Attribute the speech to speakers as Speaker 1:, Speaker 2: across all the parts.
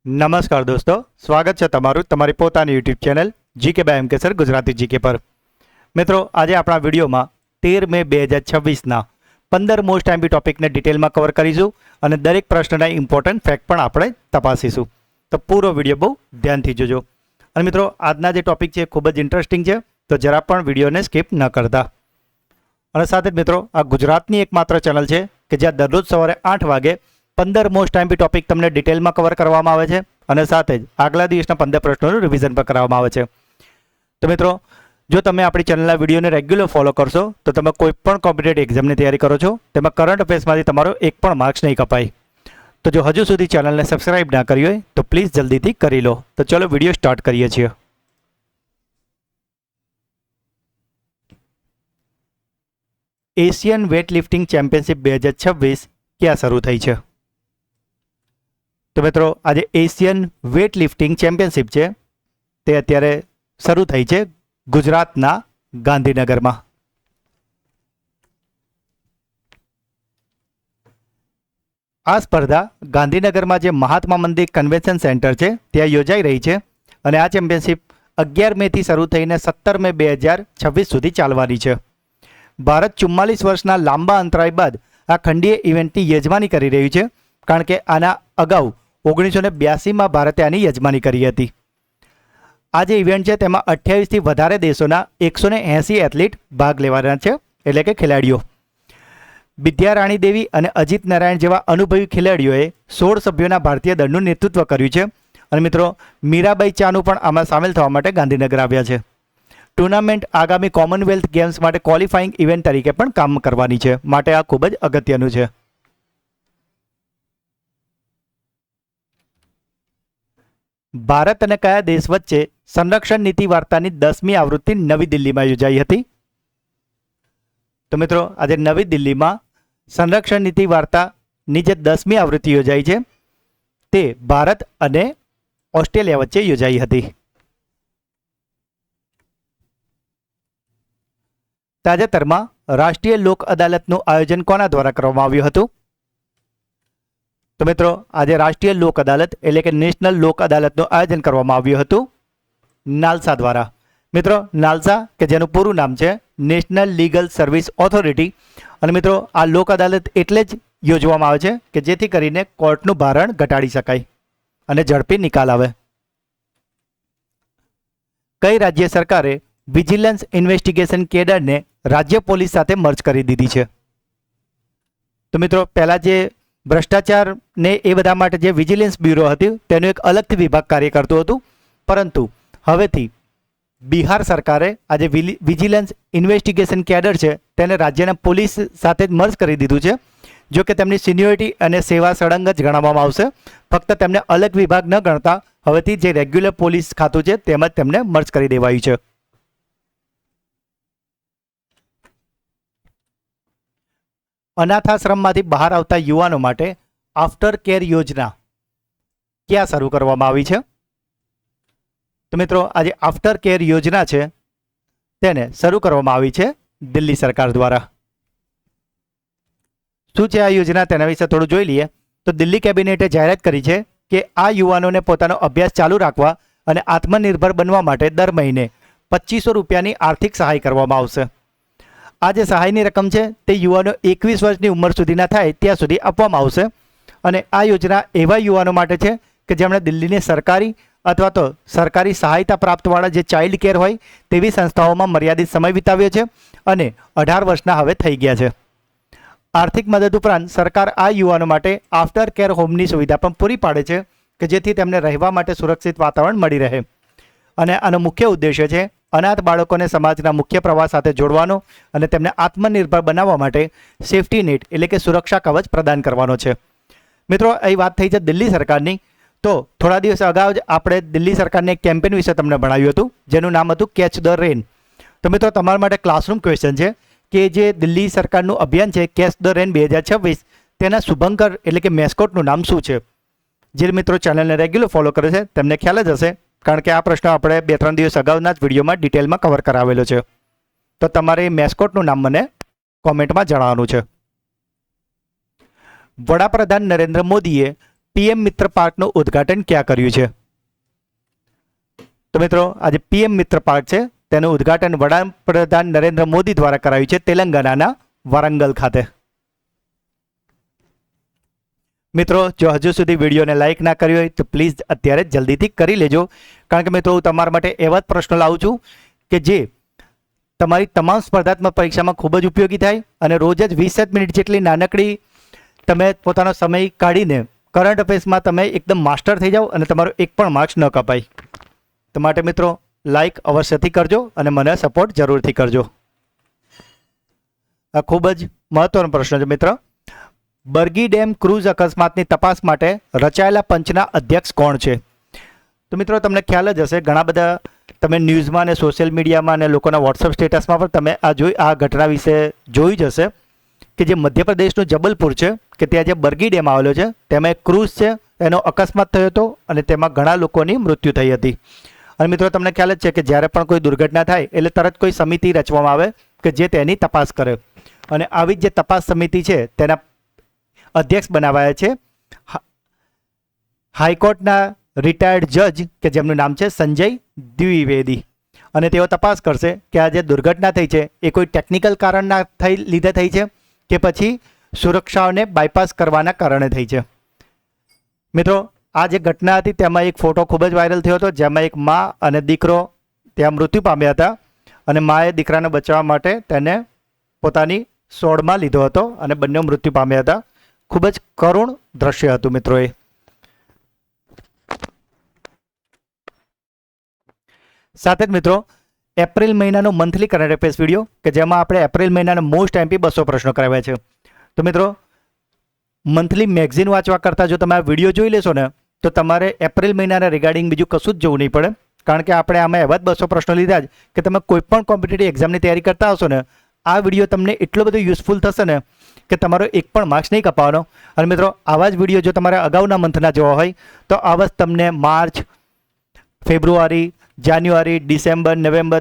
Speaker 1: નમસ્કાર દોસ્તો, સ્વાગત છે તમારું તમારી પોતાની YouTube channel GK by M K sir Gujarati GK પર. મિત્રો, આજે આપણા વિડીયોમાં 13 મે 2026ના 15 મોસ્ટ આઈએમપી ટોપિકને ડિટેલમાં કવર કરીશું અને દરેક પ્રશ્નના ઇમ્પોર્ટન્ટ ફેક્ટ પણ આપણે તપાસીશું. તો પૂરો વિડીયો બહુ ધ્યાનથી જોજો. અને મિત્રો, આજના જે ટોપિક છે ખૂબ જ ઇન્ટરેસ્ટિંગ છે, તો જરા પણ વિડીયોને સ્કીપ ન કરતા. અને સાથે જ મિત્રો, આ ગુજરાતની એકમાત્ર ચેનલ છે કે જ્યાં દરરોજ સવારે 8 વાગે 15 મોસ્ટ આઈએમપી ટોપિક તમને ડિટેલમાં કવર કરવામાં આવે છે અને સાથે જ આગલા દિવસના 15 પ્રશ્નોનું રિવિઝન પણ કરવામાં આવે છે. તો મિત્રો, જો તમે આપણી ચેનલના વિડીયોને રેગ્યુલર ફોલો કરશો તો તમે કોઈ પણ કોમ્પિટિટિવ એક્ઝામની તૈયારી કરો છો તેમાં કરંટ અફેર્સમાંથી તમારો એક પણ માર્ક્સ નહીં કપાય. તો જો હજુ સુધી ચેનલને સબસ્ક્રાઇબ ના કરી હોય તો પ્લીઝ જલ્દીથી કરી લો. તો ચલો વિડીયો સ્ટાર્ટ કરીએ છીએ. એશિયન વેઇટલિફ્ટિંગ ચેમ્પિયનશિપ 2026 ક્યાં શરૂ થઈ છે? તો મિત્રો, આજે એશિયન વેઇટલિફ્ટિંગ ચેમ્પિયનશિપ છે તે અત્યારે શરૂ થઈ છે ગુજરાતના ગાંધીનગરમાં. આ સ્પર્ધા ગાંધીનગરમાં જે મહાત્મા મંદિર કન્વેન્શન સેન્ટર છે ત્યાં યોજાઈ રહી છે અને આ ચેમ્પિયનશિપ 11 મેથી શરૂ થઈને 17 મે 2026 સુધી ચાલવાની છે. ભારત 44 વર્ષના લાંબા અંતરાય બાદ આ ખંડીય ઇવેન્ટની યજમાની કરી રહ્યું છે, કારણ કે આના અગાઉ 1982માં ભારતે આની યજમાની કરી હતી. આ જે ઇવેન્ટ છે તેમાં 28થી વધારે દેશોના 180 એથ્લીટ ભાગ લેવાના છે, એટલે કે ખેલાડીઓ. વિદ્યા રાણી દેવી અને અજીત નારાયણ જેવા અનુભવી ખેલાડીઓએ 16 સભ્યોના ભારતીય દળનું નેતૃત્વ કર્યું છે. અને મિત્રો, મીરાબાઈ ચાનુ પણ આમાં સામેલ થવા માટે ગાંધીનગર આવ્યા છે. ટુર્નામેન્ટ આગામી કોમનવેલ્થ ગેમ્સ માટે ક્વોલિફાઈંગ ઇવેન્ટ તરીકે પણ કામ કરવાની છે, માટે આ ખૂબ જ અગત્યનું છે. ભારત અને કયા દેશ વચ્ચે સંરક્ષણ નીતિ વાર્તાની 10મી આવૃત્તિ નવી દિલ્હીમાં યોજાઈ હતી? તો મિત્રો, આજે નવી દિલ્હીમાં સંરક્ષણ નીતિ વાર્તાની જે 10મી આવૃત્તિ યોજાઈ છે તે ભારત અને ઓસ્ટ્રેલિયા વચ્ચે યોજાઈ હતી. તાજેતરમાં રાષ્ટ્રીય લોક અદાલતનું આયોજન કોના દ્વારા કરવામાં આવ્યું હતું? તો મિત્રો, આજે રાષ્ટ્રીય લોક અદાલત એટલે કે નેશનલ લોક અદાલતનું આયોજન કરવામાં આવ્યું હતું નાલસા દ્વારા. મિત્રો, નાલસા કે જેનું પૂરું નામ છે નેશનલ લીગલ સર્વિસ ઓથોરિટી. અને મિત્રો, આ લોક અદાલત એટલે જ યોજવામાં આવે છે કે જેથી કરીને કોર્ટનું ભારણ ઘટાડી શકાય અને ઝડપી નિકાલ આવે. કઈ રાજ્ય સરકારે વિજિલન્સ ઇન્વેસ્ટિગેશન કેડરને રાજ્ય પોલીસ સાથે મર્જ કરી દીધી છે? તો મિત્રો, પહેલાં જે ભ્રષ્ટાચારને એ બધા માટે જે વિજિલન્સ બ્યુરો હતી તેનું એક અલગથી વિભાગ કાર્ય કરતું હતું, પરંતુ હવેથી બિહાર સરકારે આજે વિજિલન્સ ઇન્વેસ્ટિગેશન કેડર છે તેને રાજ્યના પોલીસ સાથે જ મર્જ કરી દીધું છે. જો કે તેમની સિનિયોરિટી અને સેવા સળંગ જ ગણવામાં આવશે, ફક્ત તેમને અલગ વિભાગ ન ગણતા હવેથી જે રેગ્યુલર પોલીસ ખાતું છે તેમાં તેમને મર્જ કરી દેવાયું છે. અનાથાશ્રમમાંથી બહાર આવતા યુવાનો માટે આફ્ટર કેર યોજના ક્યાં શરૂ કરવામાં આવી છે? તો મિત્રો, આજે આફ્ટર કેર યોજના છે તેને શરૂ કરવામાં આવી છે દિલ્હી સરકાર દ્વારા. શું છે આ યોજના તેના વિશે થોડું જોઈ લઈએ. તો દિલ્હી કેબિનેટે જાહેરાત કરી છે કે આ યુવાનોને પોતાનો અભ્યાસ ચાલુ રાખવા અને આત્મનિર્ભર બનવા માટે દર મહિને 2500 રૂપિયાની આર્થિક સહાય કરવામાં આવશે. આ જે સહાયની રકમ છે તે યુવાનો 21 વર્ષની ઉંમર સુધીના થાય ત્યાં સુધી આપવામાં આવશે. અને આ યોજના એવા યુવાનો માટે છે કે જેમણે દિલ્હીની સરકારી અથવા તો સરકારી સહાયતા પ્રાપ્તવાળા જે ચાઇલ્ડ કેર હોય તેવી સંસ્થાઓમાં મર્યાદિત સમય વિતાવ્યો છે અને 18 વર્ષના હવે થઈ ગયા છે. આર્થિક મદદ ઉપરાંત સરકાર આ યુવાનો માટે આફ્ટર કેર હોમની સુવિધા પણ પૂરી પાડે છે કે જેથી તેમને રહેવા માટે સુરક્ષિત વાતાવરણ મળી રહે. અને આનો મુખ્ય ઉદ્દેશ્ય છે અનાથ બાળકોને સમાજના મુખ્ય પ્રવાહ સાથે જોડવાનો અને તેમને આત્મનિર્ભર બનાવવા માટે સેફ્ટી નેટ એટલે કે સુરક્ષા કવચ પ્રદાન કરવાનો છે. મિત્રો, અહીં વાત થઈ છે દિલ્હી સરકારની. તો થોડા દિવસ અગાઉ જ આપણે દિલ્હી સરકારની એક કેમ્પેન વિશે તમને ભણાવ્યું હતું જેનું નામ હતું કેચ ધ રેન. તો મિત્રો, તમારા માટે ક્લાસરૂમ ક્વેશ્ચન છે કે જે દિલ્હી સરકારનું અભિયાન છે કેચ ધ રેન 2026 તેના શુભંકર એટલે કે મેસ્કોટનું નામ શું છે? જે મિત્રો ચેનલને રેગ્યુલર ફોલો કરે છે તેમને ખ્યાલ જ હશે, કારણ કે આ પ્રશ્ન આપણે 2-3 દિવસ અગાઉના જ વિડીયોમાં ડિટેલમાં કવર કરાવેલો છે. તો તમારે મેસ્કોટનું નામ મને કોમેન્ટમાં જણાવવાનું છે. વડાપ્રધાન નરેન્દ્ર મોદીએ પીએમ મિત્ર પાર્કનું ઉદ્ઘાટન ક્યાં કર્યું છે? તો મિત્રો આ જે પીએમ મિત્ર પાર્ક છે તેનું ઉદ્ઘાટન વડાપ્રધાન નરેન્દ્ર મોદી દ્વારા કરાયું છે તેલંગાણાના વારંગલ ખાતે. મિત્રો જો હજુ સુધી વિડીયોને લાઇક ના કરી હોય તો પ્લીઝ અત્યારે જલ્દીથી કરી લેજો, કારણ કે મિત્રો હું તમારા માટે એવા જ પ્રશ્નો લાવું છું કે જે તમારી તમામ સ્પર્ધાત્મક પરીક્ષામાં ખૂબ જ ઉપયોગી થાય અને રોજ જ 20 મિનિટ જેટલી નાનકડી તમે પોતાનો સમય કાઢીને કરંટ અફેર્સમાં તમે એકદમ માસ્ટર થઈ જાઓ અને તમારો એક પણ માર્ક્સ ન કપાય. તો માટે મિત્રો લાઇક અવશ્યથી કરજો અને મને સપોર્ટ જરૂરથી કરજો. આ ખૂબ જ મહત્વનો પ્રશ્ન છે મિત્ર. બરગી ડેમ ક્રૂઝ અકસ્માતની તપાસ માટે રચાયેલા પંચના અધ્યક્ષ કોણ છે? તો મિત્રો તમને ખ્યાલ જ હશે, ઘણા બધા તમે ન્યૂઝમાં અને સોશિયલ મીડિયામાં અને લોકોના વોટ્સઅપ સ્ટેટસમાં પણ તમે આ ઘટના વિશે જોયું જ હશે કે જે મધ્યપ્રદેશનું જબલપુર છે કે ત્યાં જે બરગી ડેમ આવેલો છે તેમાં એક ક્રૂઝ છે, એનો અકસ્માત થયો હતો અને તેમાં ઘણા લોકોની મૃત્યુ થઈ હતી. અને મિત્રો તમને ખ્યાલ જ છે કે જ્યારે પણ કોઈ દુર્ઘટના થાય એટલે તરત કોઈ સમિતિ રચવામાં આવે કે જે તેની તપાસ કરે, અને આવી જ જે તપાસ સમિતિ છે તેના અધ્યક્ષ બનાવાયા છે હાઈકોર્ટના રિટાયર્ડ જજ કે જેમનું નામ છે સંજય દ્વિવેદી, અને તેઓ તપાસ કરશે કે આ જે દુર્ઘટના થઈ છે એ કોઈ ટેકનિકલ કારણના લીધે થઈ છે કે પછી સુરક્ષાઓને બાયપાસ કરવાના કારણે થઈ છે. મિત્રો આ જે ઘટના હતી તેમાં એક ફોટો ખૂબ જ વાયરલ થયો હતો જેમાં એક મા અને દીકરો ત્યાં મૃત્યુ પામ્યા હતા અને માએ દીકરાને બચાવવા માટે તેને પોતાની સોળમાં લીધો હતો અને બંને મૃત્યુ પામ્યા હતા. ખૂબ જ કરુણ દ્રશ્ય હતું મિત્રો એ. સાથે જ મિત્રો એપ્રિલ મહિનાનો મંથલી કરંટ અફેર્સ વિડીયો કે જેમાં આપણે એપ્રિલ મહિનાના મોસ્ટ એમપી 200 પ્રશ્નો કરાવ્યા છે. તો મિત્રો મંથલી મેગઝીન વાંચવા કરતાં જો તમે આ વિડીયો જોઈ લેશો ને તો તમારે એપ્રિલ મહિનાના રિગાર્ડિંગ બીજું કશું જ જોવું નહીં પડે, કારણ કે આપણે આમાં એવા જ 200 પ્રશ્નો લીધા જ કે તમે કોઈ પણ કોમ્પિટિટિવ એક્ઝામની તૈયારી કરતા હશો ને આ વિડીયો તમને એટલો બધો યુઝફુલ થશે ને કે તમારો એક પણ માર્ક્સ નહીં કપાવવાનો. અને મિત્રો આવા જ વિડીયો જો તમારે અગાઉના મંથના જોવા હોય તો આવા જ તમને માર્ચ, ફેબ્રુઆરી, જાન્યુઆરી, ડિસેમ્બર, નવેમ્બર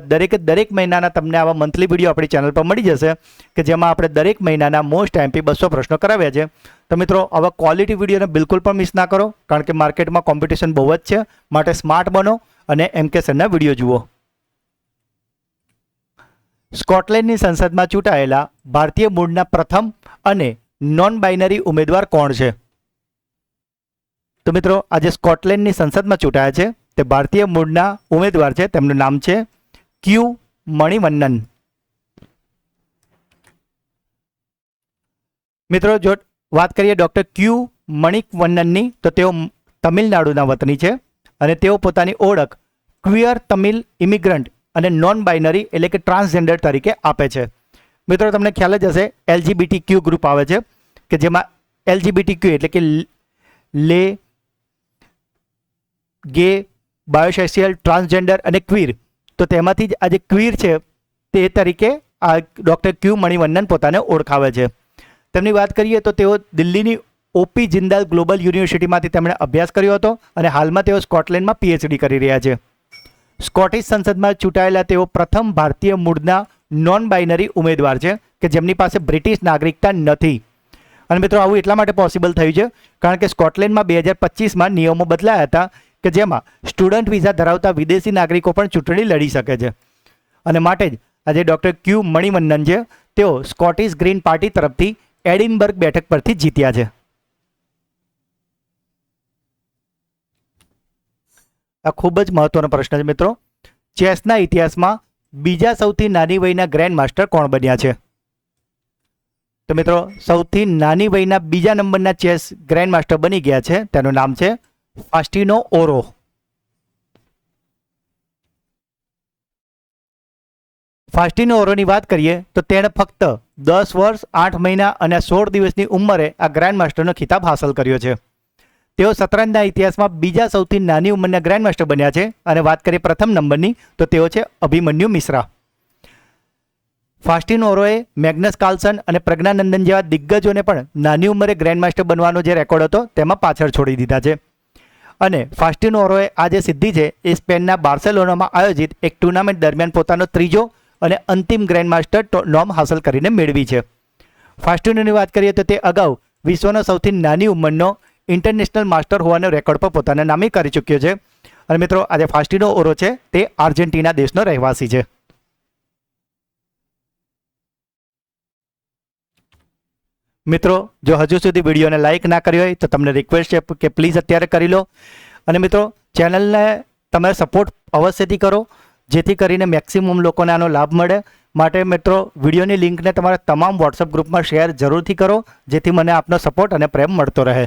Speaker 1: દરેક મહિનાના તમને આવા મંથલી વિડીયો આપણી ચેનલ પર મળી જશે કે જેમાં આપણે દરેક મહિનાના મોસ્ટ એમપી 200 પ્રશ્નો કરાવ્યા છે. તો મિત્રો આવા ક્વોલિટી વિડીયોને બિલકુલ પણ મિસ ના કરો, કારણ કે માર્કેટમાં કોમ્પિટિશન બહુ જ છે, માટે સ્માર્ટ બનો અને MK સરના વિડીયો જુઓ. સ્કોટલેન્ડની સંસદમાં ચૂંટાયેલા ભારતીય મૂળના પ્રથમ અને નોન બાઇનરી ઉમેદવાર કોણ છે? તો મિત્રો આજે સ્કોટલેન્ડની સંસદમાં ચૂંટાયા છે તે ભારતીય મૂળના ઉમેદવાર છે, તેમનું નામ છે ક્યુ મણિવન્નન. મિત્રો જો વાત કરીએ ડૉક્ટર ક્યુ મણિવન્નનની તો તેઓ તમિલનાડુના વતની છે અને તેઓ પોતાની ઓળખ ક્વિયર તમિલ ઇમિગ્રન્ટ અને નોન બાઇનરી એટલે કે ટ્રાન્સજેન્ડર તરીકે આપે છે. મિત્રો તમને ખ્યાલ જ હશે LGBTQ ગ્રુપ આવે છે કે જેમાં LGBTQ એટલે કે લે, ગે, બાયોસેક્સ્યુઅલ, ટ્રાન્સજેન્ડર અને ક્વીર. તો તેમાંથી જ આ જે ક્વીર છે તે તરીકે આ ડૉક્ટર ક્યુ મણિવન્નન પોતાને ઓળખાવે છે. તેમની વાત કરીએ તો તેઓ દિલ્હીની OP જિંદાલ ગ્લોબલ યુનિવર્સિટીમાંથી તેમણે અભ્યાસ કર્યો હતો અને હાલમાં તેઓ સ્કોટલેન્ડમાં PhD કરી રહ્યા છે. સ્કોટિશ સંસદમાં ચૂંટાયેલા તેઓ પ્રથમ ભારતીય મૂળના નોન બાઇનરી ઉમેદવાર છે કે જેમની પાસે બ્રિટિશ નાગરિકતા નથી. અને મિત્રો આવું એટલા માટે પોસિબલ થયું છે કારણ કે સ્કોટલેન્ડમાં 2025માં નિયમો બદલાયા હતા કે જેમાં સ્ટુડન્ટ વિઝા ધરાવતા વિદેશી નાગરિકો પણ ચૂંટણી લડી શકે છે, અને માટે જ આજે ડૉક્ટર ક્યુ મણિવન્નન છે તેઓ સ્કોટિશ ગ્રીન પાર્ટી તરફથી એડિનબર્ગ બેઠક પરથી જીત્યા છે. આ ખૂબ જ મહત્વનો પ્રશ્ન છે મિત્રો. ચેસના ઇતિહાસમાં બીજા સૌથી નાની વયના ગ્રેન્ડ માસ્ટર કોણ બન્યા છે? તો મિત્રો સૌથી નાની વયના બીજા નંબરના ચેસ ગ્રેન્ડ માસ્ટર બની ગયા છે, તેનું નામ છે ફાસ્ટિનો ઓરો. ફાસ્ટિનો ઓરોની વાત કરીએ તો તેણે ફક્ત 10 વર્ષ 8 મહિના અને 16 દિવસની ઉંમરે આ ગ્રેન્ડ માસ્ટરનો ખિતાબ હાંસલ કર્યો છે. તેઓ શતરંજના ઇતિહાસમાં બીજા સૌથી નાની ઉંમરના ગ્રેન્ડ માસ્ટર બન્યા છે. અને વાત કરીએ પ્રથમ નંબરની તો તેઓ છે અભિમન્યુ મિશ્રા. ફાસ્ટિનો ઓરોએ મેગ્નસ કાર્લસન અને પ્રજ્ઞાનંદન જેવા દિગ્ગજોને પણ નાની ઉંમરે ગ્રેન્ડ માસ્ટર બનવાનો જે રેકોર્ડ હતો તેમાં પાછળ છોડી દીધા છે. અને ફાસ્ટિનો ઓરોએ આ જે સિદ્ધિ છે એ સ્પેનના બાર્સેલોનામાં આયોજિત એક ટુર્નામેન્ટ દરમિયાન પોતાનો ત્રીજો અને અંતિમ ગ્રેન્ડ માસ્ટર નોમ હાંસલ કરીને મેળવી છે. ફાસ્ટિનોની વાત કરીએ તો તે અગાઉ વિશ્વનો સૌથી નાની ઉંમરનો ઇન્ટરનેશનલ માસ્ટર હોવાનો રેકોર્ડ પર પોતાને નામી કરી ચૂક્યો છે. અને મિત્રો આજે ફાસ્ટીનો ઓરો છે તે આર્જેન્ટિના દેશનો રહેવાસી છે. મિત્રો જો હજુ સુધી વિડીયોને લાઇક ના કરી હોય તો તમને રિક્વેસ્ટ છે કે પ્લીઝ અત્યારે કરી લો. અને મિત્રો ચેનલને તમે સપોર્ટ અવશ્યથી કરો જેથી કરીને મેક્સિમમ લોકોને આનો લાભ મળે. માટે મિત્રો વિડીયોની લિંકને તમારા તમામ વોટ્સઅપ ગ્રુપમાં શેર જરૂરથી કરો જેથી મને આપનો સપોર્ટ અને પ્રેમ મળતો રહે.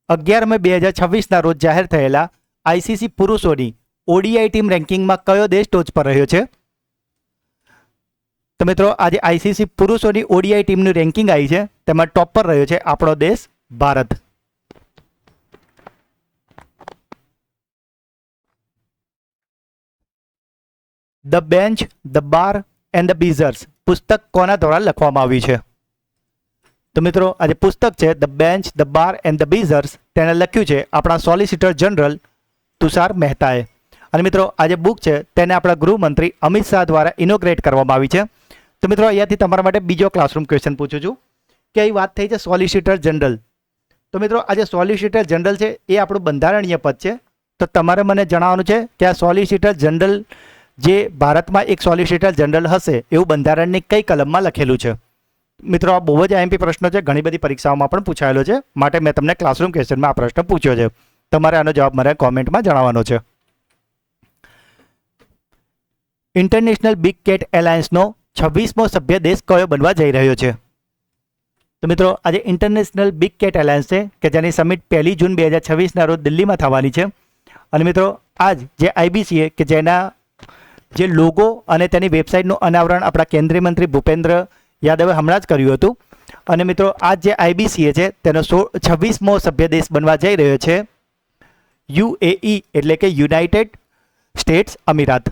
Speaker 1: 11 મે 2026ના રોજ જાહેર થયેલા આઈસીસી પુરુષોની ઓડીઆઈ ટીમ રેન્કિંગમાં કયો દેશ ટોચ પર રહ્યો છે? તો મિત્રો આજે આઈસીસી પુરુષોની ઓડીઆઈ ટીમનું રેન્કિંગ આવી છે તેમાં ટોપ પર રહ્યો છે આપણો દેશ Bharat. The bench, the bar and the bizarre પુસ્તક કોના દ્વારા લખવામાં આવ્યું છે? તો મિત્રો આજે પુસ્તક છે the bench, the bar and the bizarre, તેને લખ્યું છે આપણા સોલિસિટર જનરલ તુષાર મહેતાએ. અને મિત્રો આજે બુક છે તેને આપણા ગૃહમંત્રી અમિત શાહ દ્વારા ઇનોગ્રેટ કરવામાં આવી છે. તો મિત્રો અહીંયાથી તમારા માટે બીજો ક્લાસરૂમ ક્વેશ્ચન પૂછું છું કે અહીં વાત થઈ છે સોલિસિટર જનરલ. તો મિત્રો આજે સોલિસિટર જનરલ છે એ આપણું બંધારણીય પદ છે. તો તમારે મને જણાવવાનું છે કે આ સોલિસિટર જનરલ જે ભારતમાં એક સોલિસિટર જનરલ હશે એવું બંધારણની કઈ કલમમાં લખેલું છે? મિત્રો આ બહુ જ આઈએમપી પ્રશ્નો છે, ઘણી બધી પરીક્ષાઓમાં પણ પૂછાયેલો છે, માટે મેં તમને ક્લાસરૂમ ક્વેશ્ચનમાં આ પ્રશ્ન પૂછ્યો છે. તમારે આનો જવાબ મારે કોમેન્ટમાં જણાવવાનો છે. ઇન્ટરનેશનલ બિગ કેટ એલાયન્સનો 26મો સભ્ય દેશ કયો બનવા જઈ રહ્યો છે? તો મિત્રો આજે ઇન્ટરનેશનલ બિગ કેટ એલાયન્સ છે કે જેની સમિટ 1 જૂન 2026ના રોજ દિલ્હીમાં થવાની છે. અને મિત્રો આજ જે આઈબીસીએ કે જેના જે લોગો અને તેની વેબસાઇટનું અનાવરણ આપણા કેન્દ્રીય મંત્રી ભૂપેન્દ્ર યાદવે હમણાં જ કર્યું હતું. અને મિત્રો આ જે આઈબીસીએ છે તેનો 26મો સભ્ય દેશ બનવા જઈ રહ્યો છે યુએઈ એટલે કે યુનાઇટેડ સ્ટેટ્સ અમીરાત.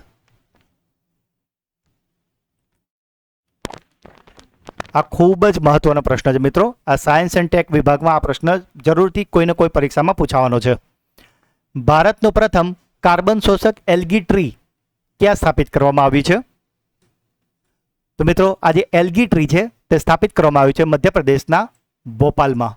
Speaker 1: આ ખૂબ જ મહત્વનો પ્રશ્ન છે મિત્રો. આ સાયન્સ એન્ડ ટેક વિભાગમાં આ પ્રશ્ન જરૂરથી કોઈને કોઈ પરીક્ષામાં પૂછાવાનો છે. ભારતનું પ્રથમ કાર્બન શોષક એલ્ગી ટ્રી ક્યાં સ્થાપિત કરવામાં આવ્યું છે? તો મિત્રો આજે એલ્ગી ટ્રી છે તે સ્થાપિત કરવામાં આવ્યું છે મધ્યપ્રદેશના ભોપાલમાં.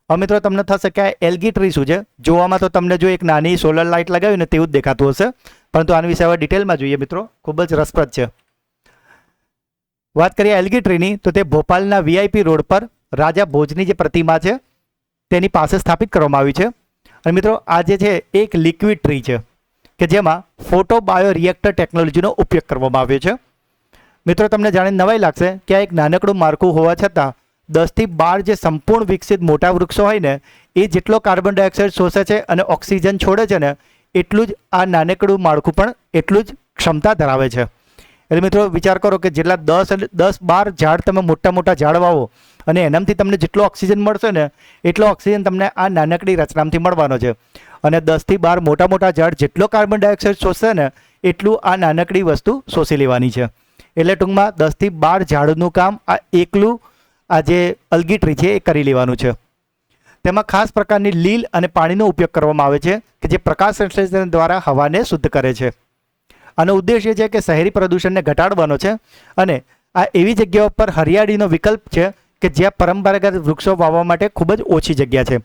Speaker 1: હવે મિત્રો તમને થશે કે આ એલ્ગી ટ્રી શું છે? જોવામાં તો તમને જો એક નાની સોલર લાઇટ લગાવી ને તેવું જ દેખાતું હશે, પરંતુ આના વિશે હવે ડિટેલમાં જોઈએ મિત્રો, ખૂબ જ રસપ્રદ છે. વાત કરીએ એલ્ગી ટ્રીની તો તે ભોપાલના વીઆઈપી રોડ પર રાજા ભોજની જે પ્રતિમા છે તેની પાસે સ્થાપિત કરવામાં આવી છે. અને મિત્રો આ જે છે એક લિક્વિડ ટ્રી છે કે જેમાં ફોટો બાયો રિએક્ટર ટેકનોલોજીનો ઉપયોગ કરવામાં આવ્યો છે. મિત્રો તમને જાણીને નવાઈ લાગશે કે આ એક નાનકડું માળખું હોવા છતાં 10 થી 12 જે સંપૂર્ણ વિકસિત મોટા વૃક્ષો હોય ને એ જેટલો કાર્બન ડાયોક્સાઇડ શોષે છે અને ઓક્સિજન છોડે છે ને એટલું જ આ નાનકડું માળખું પણ એટલું જ ક્ષમતા ધરાવે છે. એટલે મિત્રો વિચાર કરો કે જેટલા 10-12 ઝાડ તમે મોટા ઝાડ વાવો અને એનાથી તમને જેટલો ઓક્સિજન મળશે ને એટલો ઓક્સિજન તમને આ નાનકડી રચનામાંથી મળવાનો છે. અને 10 થી 12 મોટા ઝાડ જેટલો કાર્બન ડાયોક્સાઇડ શોષશે ને એટલું આ નાનકડી વસ્તુ શોષી લેવાની છે. એટલે ટૂંકમાં 10 થી 12 ઝાડનું કામ આ એકલું આ જે એલ્ગી ટ્રી છે એ કરી લેવાનું છે. તેમાં ખાસ પ્રકારની લીલ અને પાણીનો ઉપયોગ કરવામાં આવે છે કે જે પ્રકાશ સંશ્લેષણ દ્વારા હવાને શુદ્ધ કરે છે. આનો ઉદ્દેશ્ય છે કે શહેરી પ્રદૂષણને ઘટાડવાનો છે અને આ એવી જગ્યાઓ પર હરિયાળીનો વિકલ્પ છે કે જ્યાં પરંપરાગત વૃક્ષો વાવવા માટે ખૂબ જ ઓછી જગ્યા છે.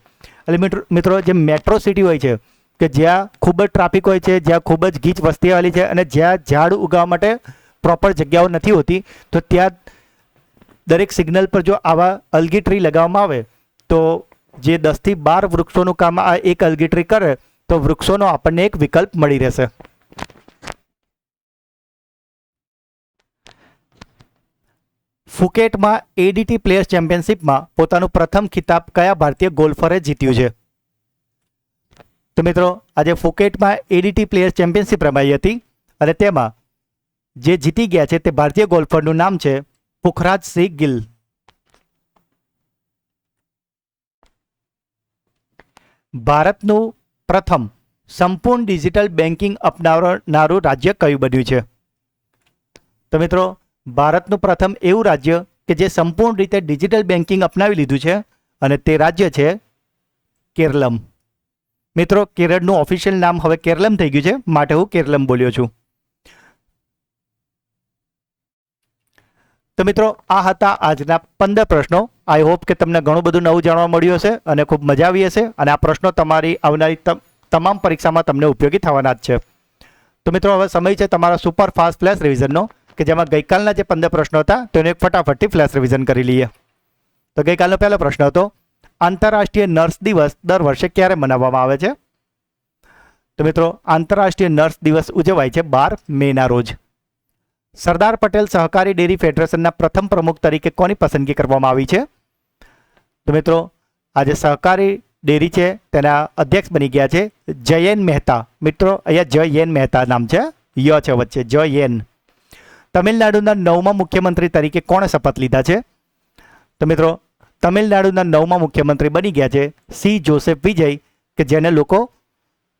Speaker 1: એટલે મિત્રો જે મેટ્રો સિટી હોય છે કે જ્યાં ખૂબ જ ટ્રાફિક હોય છે, જ્યાં ખૂબ જ ગીચ વસ્તીવાળી છે અને જ્યાં ઝાડ ઉગાવવા માટે પ્રોપર જગ્યાઓ નથી હોતી, તો ત્યાં દરેક સિગ્નલ પર જો આવા એલ્ગી ટ્રી લગાવવામાં આવે તો જે 10 થી 12 વૃક્ષોનું કામ આ એક એલ્ગી ટ્રી કરે તો વૃક્ષોનો આપણને એક વિકલ્પ મળી રહેશે. ફુકેટમાં એડીટી પ્લેયર્સ ચેમ્પિયનશિપમાં પોતાનું પ્રથમ ખિતાબ કયા ભારતીય ગોલ્ફરે જીત્યું છે? તો મિત્રો આજે ફુકેટમાં એડીટી પ્લેયર્સ ચેમ્પિયનશિપ રમાઈ હતી અને તેમાં જે જીતી ગયા છે તે ભારતીય ગોલ્ફરનું નામ છે પુખરાજસિંહ ગિલ. ભારતનું પ્રથમ સંપૂર્ણ ડિજિટલ બેન્કિંગ અપનાવનારું રાજ્ય કયું બન્યું છે? તો મિત્રો ભારતનું પ્રથમ એવું રાજ્ય કે જે સંપૂર્ણ રીતે ડિજિટલ બેન્કિંગ અપનાવી લીધું છે અને તે રાજ્ય છે કેરલમ. મિત્રો કેરળનું ઓફિશિયલ નામ હવે કેરલમ થઈ ગયું છે, માટે હું કેરલમ બોલ્યો છું. તો મિત્રો આ હતા આજના 15 પ્રશ્નો. આઈ હોપ કે તમને ઘણું બધું નવું જાણવા મળ્યું હશે અને ખૂબ મજા આવી હશે અને આ પ્રશ્નો તમારી આવનારી તમામ પરીક્ષામાં તમને ઉપયોગી થવાના જ છે. તો મિત્રો હવે સમય છે તમારા સુપર ફાસ્ટ ફ્લેશ રિવિઝનનો, કે જેમાં ગઈકાલના જે 15 પ્રશ્નો હતા તેનું એક ફટાફટથી ફ્લેશ રિવિઝન કરી લઈએ. તો ગઈકાલનો પહેલો પ્રશ્ન હતો, આંતરરાષ્ટ્રીય નર્સ દિવસ દર વર્ષે ક્યારે મનાવવામાં આવે છે? તો મિત્રો આંતરરાષ્ટ્રીય નર્સ દિવસ ઉજવાય છે 12 મેના રોજ. સરદાર પટેલ સહકારી ડેરી ફેડરેશનના પ્રથમ પ્રમુખ તરીકે કોની પસંદગી કરવામાં આવી છે? તો મિત્રો આજે સહકારી ડેરી છે તેના અધ્યક્ષ બની ગયા છે જયન મહેતા. મિત્રો અહીંયા જયન મહેતા નામ છે, ય છે વચ્ચે, જયન. તમિલનાડુના 9મા મુખ્યમંત્રી તરીકે કોણે શપથ લીધા છે? તો મિત્રો તમિલનાડુના 9મા મુખ્યમંત્રી બની ગયા છે સી જોસેફ વિજય, કે જેને લોકો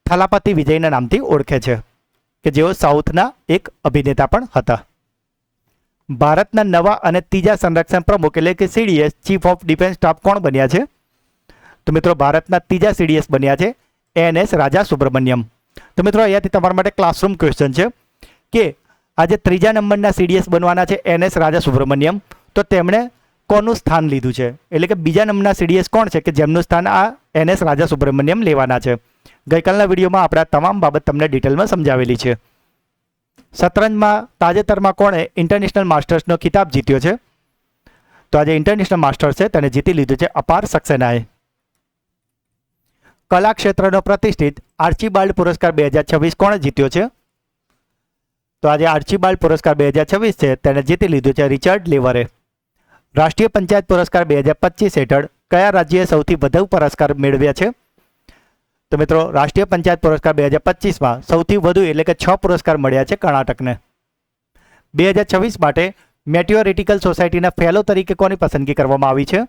Speaker 1: થલાપતિ વિજયના નામથી ઓળખે છે, કે જેઓ સાઉથના એક અભિનેતા પણ હતા. ભારતના નવા અને ત્રીજા સંરક્ષણ પ્રમુખ એટલે કે CDS chief of defence staff કોણ બન્યા છે? તો મિત્રો ભારતના ત્રીજા સીડીએસ બન્યા છે એનએસ રાજા સુબ્રમણ્યમ. તો મિત્રો અહીંયાથી તમારા માટે ક્લાસરૂમ ક્વેશ્ચન છે કે આજે ત્રીજા નંબરના સીડીએસ બનવાના છે એનએસ રાજા સુબ્રમણ્યમ, તો તેમણે કોનું સ્થાન લીધું છે? એટલે કે બીજા નંબરના સીડીએસ કોણ છે કે જેમનું સ્થાન આ એનએસ રાજા સુબ્રમણ્યમ લેવાના છે? ગઈકાલના વિડીયોમાં આપણે આ તમામ બાબત તમને ડિટેલમાં સમજાવેલી છે. શતરંજમાં તાજેતરમાં કોણે ઇન્ટરનેશનલ માસ્ટર્સનો ખિતાબ જીત્યો છે? તો આજે ઇન્ટરનેશનલ માસ્ટર્સ છે તેને જીતી લીધું છે અપાર સક્સેનાએ. કલા ક્ષેત્રનો પ્રતિષ્ઠિત આર્ચીબાલ્ડ પુરસ્કાર 2026 કોણે જીત્યો છે? તો આજે આર્ચીબાલ્ડ પુરસ્કાર 2026 છે તેને જીતી લીધું છે રિચર્ડ લેવરે. રાષ્ટ્રીય પંચાયત પુરસ્કાર 2025 હેઠળ કયા રાજ્યએ સૌથી વધુ પુરસ્કાર મેળવ્યા છે? તો મિત્રો રાષ્ટ્રીય પંચાયત પુરસ્કાર 2025માં સૌથી વધુ એટલે કે 6 પુરસ્કાર મળ્યા છે કર્ણાટકને. 2026 માટે મેટિયોરિટિકલ સોસાયટીના ફેલો તરીકે કોની પસંદગી કરવામાં આવી છે?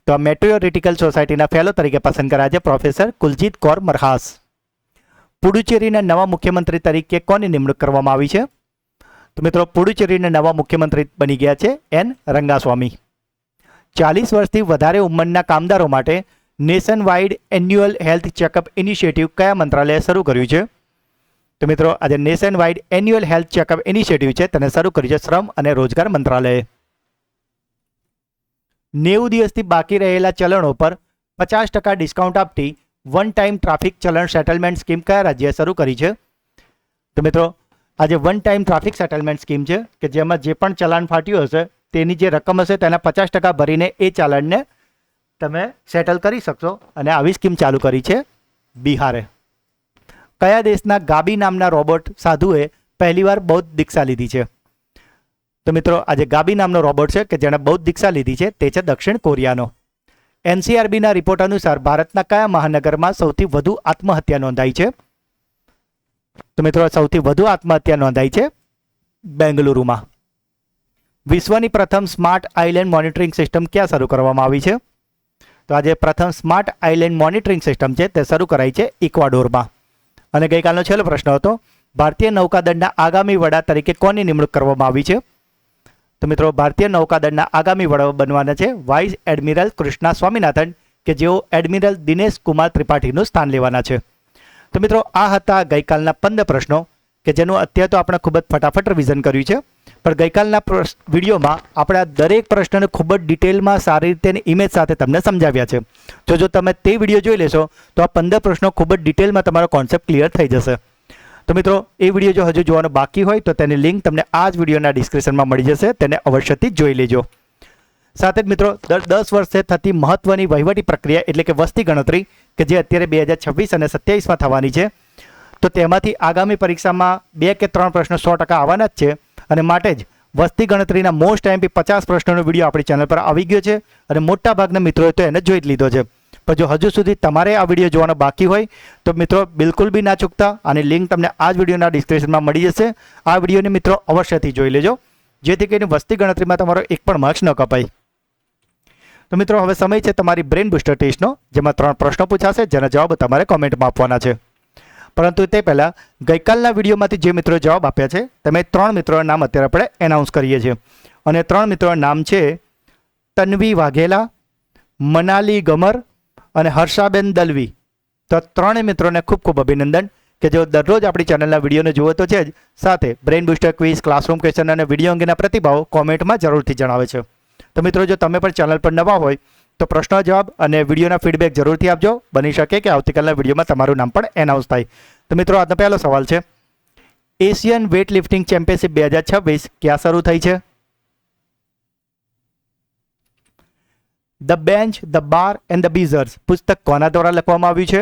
Speaker 1: તો આ મેટિયોરિટિકલ સોસાયટીના ફેલો તરીકે પસંદ કરાયા છે પ્રોફેસર કુલજીત કૌર મરહાસ. પુડુચેરીના નવા મુખ્યમંત્રી તરીકે કોની નિમણૂક કરવામાં આવી છે? તો મિત્રો પુડુચેરીના નવા મુખ્યમંત્રી બની ગયા છે એન રંગાસ્વામી. 40 વર્ષથી વધારે ઉંમરના કામદારો માટે nation wide annual health checkup initiative કયા મંત્રાલયે શરૂ કર્યું છે? તો મિત્રો આજે nation wide annual health checkup initiative છે તેને શરૂ કર્યું છે શ્રમ અને રોજગાર મંત્રાલયે. 90 દિવસથી બાકી રહેલા ચલણો પર 50% ડિસ્કાઉન્ટ આપતી વન ટાઈમ ટ્રાફિક ચલણ સેટલમેન્ટ સ્કીમ કયા રાજ્યએ શરૂ કરી છે? તો મિત્રો આજે one time traffic settlement scheme છે કે જેમાં જે પણ ચલાન ફાટ્યું હશે તેની જે રકમ હશે તેના 50% ભરીને એ ચાલાનને તમે સેટલ કરી શકશો અને આવી સ્કીમ ચાલુ કરી છે બિહારે. કયા દેશના ગાબી નામના રોબોટ સાધુએ પહેલીવાર બૌદ્ધ દીક્ષા લીધી છે? તો મિત્રો આજે ગાબી નામનો રોબોટ છે કે જેણે બૌદ્ધ દીક્ષા લીધી છે તે છે દક્ષિણ કોરિયાનો. એનસીઆરબીના રિપોર્ટ અનુસાર ભારતના કયા મહાનગરમાં સૌથી વધુ આત્મહત્યા નોંધાઈ છે? તો મિત્રો સૌથી વધુ આત્મહત્યા નોંધાઈ છે બેંગલુરુમાં. વિશ્વની પ્રથમ સ્માર્ટ આઇલેન્ડ મોનિટરિંગ સિસ્ટમ ક્યાં શરૂ કરવામાં આવી છે? તો આજે પ્રથમ સ્માર્ટ આઇલેન્ડ મોનિટરિંગ સિસ્ટમ છે તે શરૂ કરાઈ છે ઇક્વાડોરમાં. અને ગઈકાલનો છેલ્લો પ્રશ્ન હતો, ભારતીય નૌકાદળના આગામી વડા તરીકે કોની નિમણૂક કરવામાં આવી છે? તો મિત્રો ભારતીય નૌકાદળના આગામી વડા બનવાના છે વાઇસ એડમિરલ કૃષ્ણા સ્વામિનાથન, કે જેઓ એડમિરલ દિનેશ કુમાર ત્રિપાઠીનું સ્થાન લેવાના છે. તો મિત્રો આ હતા ગઈકાલના 15 પ્રશ્નો કે જેનું અત્યારે તો આપણે ખૂબ જ ફટાફટ રિવિઝન કર્યું છે, પણ ગઈકાલના વિડીયોમાં આપણે આ દરેક પ્રશ્નને ખૂબ જ ડિટેલમાં સારી રીતે ઇમેજ સાથે તમને સમજાવ્યા છે. જો તમે તે વિડીયો જોઈ લેશો તો આ 15 પ્રશ્નો ખૂબ જ ડિટેલમાં તમારો કોન્સેપ્ટ ક્લિયર થઈ જશે. તો મિત્રો એ વિડીયો જો હજુ જોવાનો બાકી હોય તો તેની લિંક તમને આ જ વિડીયોના ડિસ્ક્રિપ્શનમાં મળી જશે, તેને અવશ્યથી જોઈ લેજો. સાથે જ મિત્રો દર 10 વર્ષે થતી મહત્વની વહીવટી પ્રક્રિયા એટલે કે વસ્તી ગણતરી કે જે અત્યારે 2026 અને 27માં થવાની છે, તો તેમાંથી આગામી પરીક્ષામાં 2 કે 3 પ્રશ્નો 100% આવવાના જ છે. અને માટે જ વસ્તી ગણતરીના મોસ્ટ ટાઈમથી 50 પ્રશ્નોનો વિડીયો આપણી ચેનલ પર આવી ગયો છે અને મોટાભાગના મિત્રોએ તો એને જોઈ જ લીધો છે. પણ જો હજુ સુધી તમારે આ વિડીયો જોવાનો બાકી હોય તો મિત્રો બિલકુલ બી ના ચૂકતા, આની લિંક તમને આ જ વિડીયોના ડિસ્ક્રિપ્શનમાં મળી જશે. આ વિડીયોને મિત્રો અવશ્યથી જોઈ લેજો જેથી કરીને વસ્તી ગણતરીમાં તમારો એક પણ માર્ક્સ ન કપાય. તો મિત્રો હવે સમય છે તમારી બ્રેન બુસ્ટર ટેસ્ટનો, જેમાં 3 પ્રશ્નો પૂછાશે જેના જવાબ તમારે કોમેન્ટમાં આપવાના છે. પરંતુ તે પહેલાં ગઈકાલના વિડીયોમાંથી જે મિત્રોએ જવાબ આપ્યા છે તમે 3 મિત્રોના નામ અત્યારે આપણે એનાઉન્સ કરીએ છીએ. અને 3 મિત્રોના નામ છે તન્વી વાઘેલા, મનાલી ગમર અને હર્ષાબેન દલવી. તો 3 મિત્રોને ખૂબ ખૂબ અભિનંદન કે જેઓ દરરોજ આપણી ચેનલના વિડીયોને જુઓ તો છે જ, સાથે brain booster quiz, classroom question અને વિડીયો અંગેના પ્રતિભાવો કોમેન્ટમાં જરૂરથી જણાવે છે. તો મિત્રો, જો તમે પણ ચેનલ પર નવા હોય તો પ્રશ્નો જવાબ અને વિડીયોના ફીડબેક જરૂરથી આપજો. બની શકે કે આવતીકાલના વિડીયોમાં તમારું નામ પણ એનાઉન્સ થાય. તો મિત્રો, આજનો પહેલો સવાલ છે, એશિયન વેઇટ લિફ્ટિંગ ચેમ્પિયનશિપ 2026 ક્યાં શરૂ થઈ છે? The bench, the bar and the bizarre પુસ્તક કોના દ્વારા લખવામાં આવ્યું છે?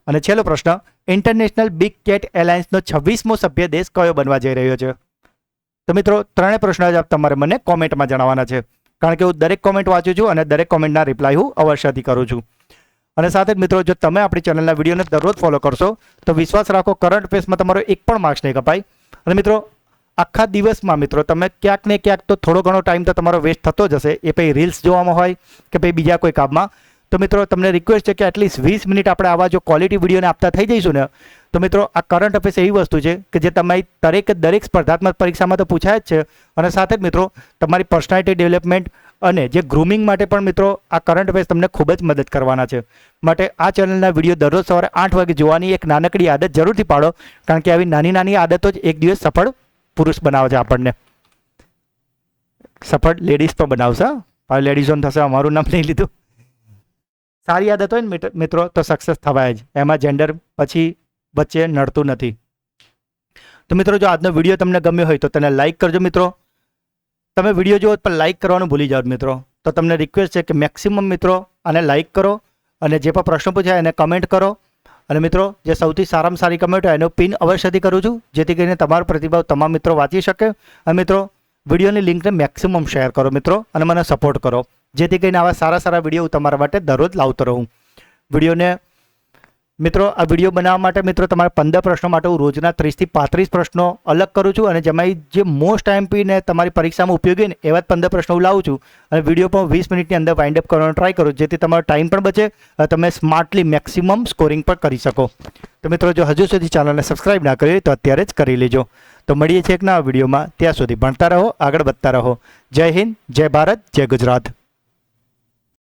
Speaker 1: અને છેલ્લો પ્રશ્ન, ઇન્ટરનેશનલ બિગ કેટ એલાયન્સનો 26મો સભ્ય દેશ કયો બનવા જઈ રહ્યો છે? તો મિત્રો, ત્રણેય પ્રશ્નોના જવાબ તમારે મને કોમેન્ટમાં જણાવવાના છે, કારણ કે હું દરેક કોમેન્ટ વાંચું છું અને દરેક કોમેન્ટના રિપ્લાય હું અવશ્યથી કરું છું. અને સાથે જ મિત્રો, જો તમે આપણી ચેનલના વિડીયોને દરરોજ ફોલો કરશો તો વિશ્વાસ રાખો, કરંટ અફેર્સમાં તમારો એક પણ માર્ક્સ નહીં કપાય. અને મિત્રો, આખા દિવસમાં મિત્રો તમે ક્યાંક ને ક્યાંક તો થોડો ઘણો ટાઈમ તો તમારો વેસ્ટ થતો જ હશે, એ પછી રીલ્સ જોવામાં હોય કે પછી બીજા કોઈ કામમાં. તો મિત્રો, તમને રિક્વેસ્ટ છે કે એટલીસ્ટ 20 મિનિટ આપણે આવા જો ક્વોલિટી વિડીયોને આપતા થઈ જઈશું ને, તો મિત્રો આ કરંટ અફેર્સ એવી વસ્તુ છે કે જે તમારી દરેક સ્પર્ધાત્મક પરીક્ષામાં તો પૂછાય જ છે. અને સાથે જ મિત્રો, તમારી પર્સનાલિટી ડેવલપમેન્ટ અને જે ગ્રૂમિંગ માટે પણ મિત્રો આ કરંટ અફેર્સ તમને ખૂબ જ મદદ કરવાના છે. માટે આ ચેનલના વિડીયો દરરોજ સવારે 8 વાગે જોવાની એક નાનકડી આદત જરૂરથી પાડો, કારણ કે આવી નાની નાની આદતો જ એક દિવસ સફળ પુરુષ બનાવે છે આપણને. સફળ લેડીઝ પણ બનાવશે. હવે લેડીઝોને થશે અમારું નામ નહીં લીધું. સારી આદત હોય ને મિત્રો તો સક્સેસ થવાય જ, એમાં જેન્ડર પછી વચ્ચે નડતું નથી. તો મિત્રો, જો આજનો વિડીયો તમને ગમ્યો હોય તો તેને લાઇક કરજો. મિત્રો, તમે વિડીયો જુઓ પણ લાઇક કરવાનું ભૂલી જાઓ મિત્રો. તો તમને રિક્વેસ્ટ છે કે મેક્સિમમ મિત્રો આને લાઇક કરો અને જે પણ પ્રશ્નો પૂછાય એને કમેન્ટ કરો. અને મિત્રો, જે સૌથી સારામાં સારી કમેન્ટ હોય એનો પિન અવશ્યથી કરું છું, જેથી કરીને તમારો પ્રતિભાવ તમામ મિત્રો વાંચી શકે. અને મિત્રો, વિડીયોની લિંકને મેક્સિમમ શેર કરો મિત્રો, અને મને સપોર્ટ કરો, જેથી કરીને આવા સારા સારા વિડીયો હું તમારા માટે દરરોજ લાવતો રહું. વિડીયોને મિત્રો, આ વિડીયો બનાવવા માટે મિત્રો તમારે 15 પ્રશ્નો માટે હું રોજના 30 થી 35 પ્રશ્નો અલગ કરું છું, અને જેમાં જે મોસ્ટ આઈએમપી ને તમારી પરીક્ષામાં ઉપયોગી ને એવા જ 15 પ્રશ્નો હું લાવું છું. અને વિડીયો પણ 20 મિનિટની અંદર વાઇન્ડ અપ કરવાનો ટ્રાય કરું, જેથી તમારો ટાઈમ પણ બચે અને તમે સ્માર્ટલી મેક્સિમમ સ્કોરિંગ પણ કરી શકો. તો મિત્રો, જો હજુ સુધી ચેનલને સબસ્ક્રાઇબ ના કરી હોય તો અત્યારે જ કરી લેજો. તો મળીએ છીએ એક નવા વિડીયોમાં. ત્યાં સુધી ભણતા રહો, આગળ વધતા રહો. જય હિન્દ, જય ભારત, જય ગુજરાત.